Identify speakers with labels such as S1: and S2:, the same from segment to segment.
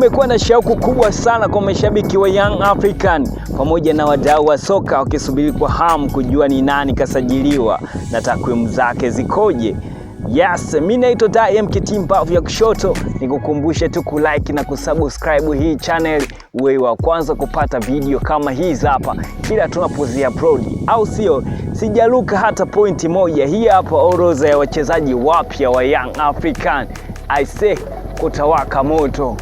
S1: Kumekuwa na shauku kubwa sana kwa mashabiki wa Young African pamoja na wadau wa soka wakisubiri kwa hamu kujua ni nani kasajiliwa na takwimu zake zikoje. Yes, mimi naitwa DMKT Mbavu ya kushoto, nikukumbushe tu kulike na kusubscribe hii channel uwe wa kwanza kupata video kama hizi hapa kila tunapozi upload, au sio? Sijaruka hata pointi moja. Hii hapa orodha ya wachezaji wapya wa Young African. I say kutawaka moto.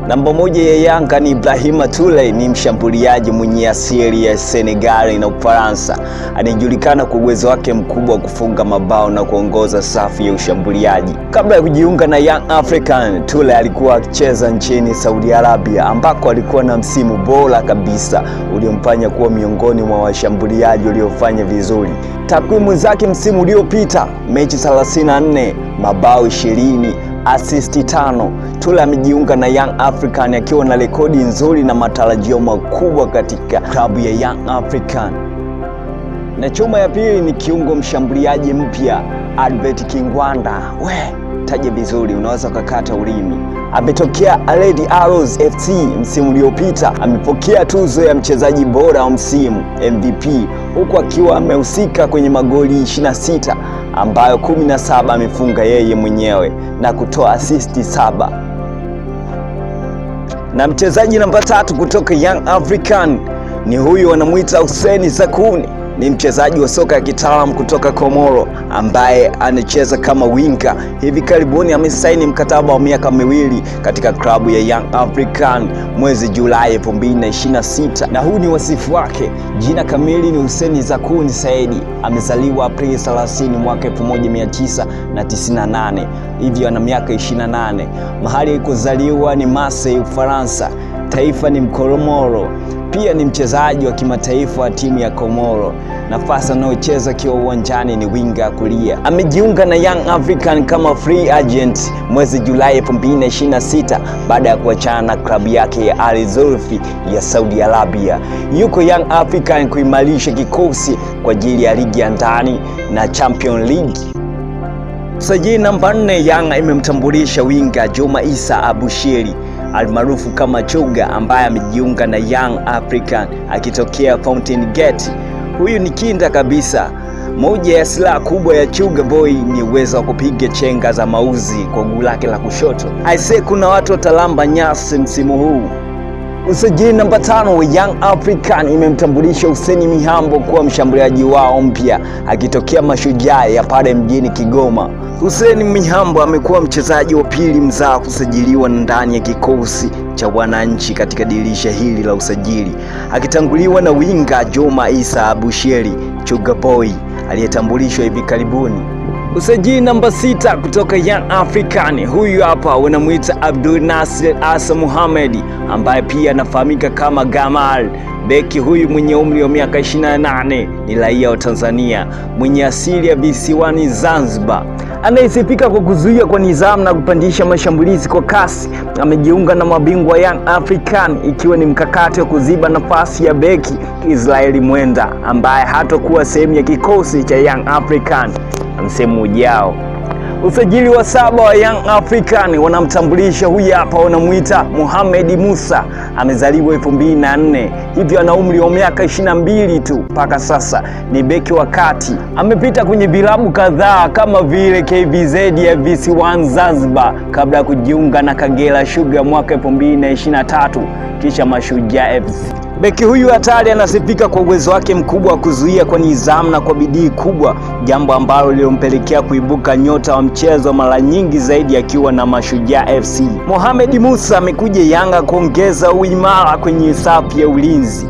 S1: Namba moja ya Yanga ni Ibrahima Toure, ni mshambuliaji mwenye asili ya Senegal na Ufaransa. Anajulikana kwa uwezo wake mkubwa wa kufunga mabao na kuongoza safu ya ushambuliaji. Kabla ya kujiunga na Young African, Toure alikuwa akicheza nchini Saudi Arabia ambako alikuwa na msimu bora kabisa uliomfanya kuwa miongoni mwa washambuliaji waliofanya vizuri. Takwimu zake msimu uliopita, mechi 34, mabao 20, assist 5. Toure amejiunga na Young African akiwa na rekodi nzuri na matarajio makubwa katika klabu ya Young African. Na chuma ya pili ni kiungo mshambuliaji mpya Albert Kingwanda. Taje vizuri, unaweza kukata ulimi. Ametokea Red Arrows FC msimu uliopita, amepokea tuzo ya mchezaji bora wa msimu MVP, huku akiwa amehusika kwenye magoli 26 ambayo 17 amefunga yeye mwenyewe na kutoa assist 7. Na mchezaji namba 3 kutoka Young African ni huyu, wanamuita Hussein Zakouni. Ni mchezaji wa soka ya kitaalamu kutoka Komoro ambaye anacheza kama winga. Hivi karibuni amesaini mkataba wa miaka 2 katika klabu ya Young African mwezi Julai 2026. Na huu ni wasifu wake. Jina kamili ni Hussein Zakouni Saidi. Amezaliwa Aprili 30 mwaka 1998. Hivyo ana miaka 28. Mahali alikozaliwa ni Marseille, Ufaransa. Taifa ni Mkomoro. Pia ni mchezaji wa kimataifa wa timu ya Komoro. Nafasi anayocheza akiwa uwanjani ni winga kulia. Amejiunga na Young African kama free agent mwezi Julai 2026 baada ya kuachana na klabu yake ya Al Zulfi ya Saudi Arabia. Yuko Young African kuimarisha kikosi kwa ajili ya ligi ya ndani na Champions League. Sajili namba 4, Yanga imemtambulisha winga Juma Issa Abushiri almaarufu kama Chuga, ambaye amejiunga na Young African akitokea Fountain Gate. Huyu ni kinda kabisa. Moja ya silaha kubwa ya Chuga Boy ni uwezo wa kupiga chenga za mauzi kwa guu lake la kushoto. Aise, kuna watu watalamba nyasi msimu huu. Usajili namba 5 wa Young African imemtambulisha Hussein Mihambo kuwa mshambuliaji wao mpya akitokea Mashujaa ya pale mjini Kigoma. Hussein Mihambo amekuwa mchezaji wa pili mzaa kusajiliwa ndani ya kikosi cha wananchi katika dirisha hili la usajili, akitanguliwa na winga Juma Issa Abushiri Chuga Boy aliyetambulishwa hivi karibuni. Usajili namba 6 kutoka Young African, huyu hapa wanamuita Abdul Nasir Asa Mohamed, ambaye pia anafahamika kama Gamal. Beki huyu mwenye umri wa miaka 28 ni raia wa Tanzania mwenye asili ya visiwani Zanzibar, anayesifika kwa kuzuia kwa nidhamu na kupandisha mashambulizi kwa kasi. Amejiunga na mabingwa Young African ikiwa ni mkakati wa kuziba nafasi ya beki Israeli Mwenda ambaye hatakuwa sehemu ya kikosi cha Young African msimu ujao. Usajili wa 7 wa Young African wanamtambulisha huyu hapa, wanamuita Mohamed Musa. Amezaliwa 2004, hivyo ana umri wa miaka 22 tu mpaka sasa. Ni beki wa kati. Amepita kwenye vilabu kadhaa kama vile KVZ ya visiwani Zanzibar kabla ya kujiunga na Kagera Sugar mwaka 2023 kisha Mashujaa FC. Beki huyu hatari anasifika kwa uwezo wake mkubwa wa kuzuia kwa nidhamu na kwa bidii kubwa, jambo ambalo lilompelekea kuibuka nyota wa mchezo mara nyingi zaidi akiwa na Mashujaa FC. Mohamed Musa amekuja Yanga kuongeza uimara kwenye safu ya ulinzi.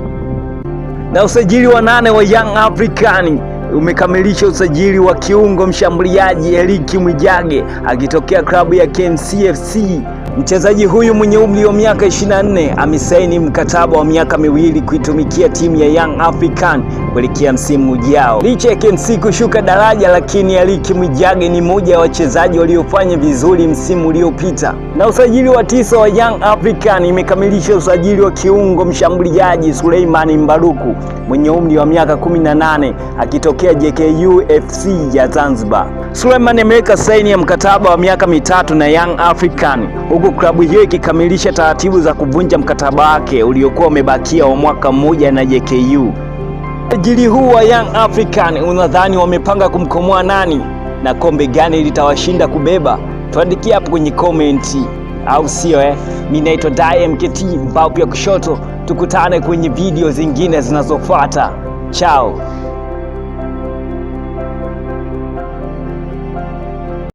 S1: Na usajili wa 8 wa Young African umekamilisha usajili wa kiungo mshambuliaji Eric Mwijage akitokea klabu ya KMC FC. Mchezaji huyu mwenye umri wa miaka 24 amesaini mkataba wa miaka 2 kuitumikia timu ya Young African kuelekea msimu ujao. Licha ya KMC kushuka daraja, lakini Eric Mwijage ni mmoja wa wachezaji waliofanya vizuri msimu uliopita. Na usajili wa 9 wa Young African imekamilisha usajili wa kiungo mshambuliaji Suleiman Mbaruku mwenye umri wa miaka 18 akitokea JKU FC ya Zanzibar. Suleiman ameweka saini ya mkataba wa miaka 3 na Young African, huku klabu hiyo ikikamilisha taratibu za kuvunja mkataba wake uliokuwa umebakia wa mwaka mmoja na JKU. Usajili huu wa Young African, unadhani wamepanga kumkomoa nani na kombe gani litawashinda kubeba? Tuandikie hapo kwenye comment, au sio? Mimi naitwa DMKT mbao pia kushoto. Tukutane kwenye video zingine zinazofuata. Chao.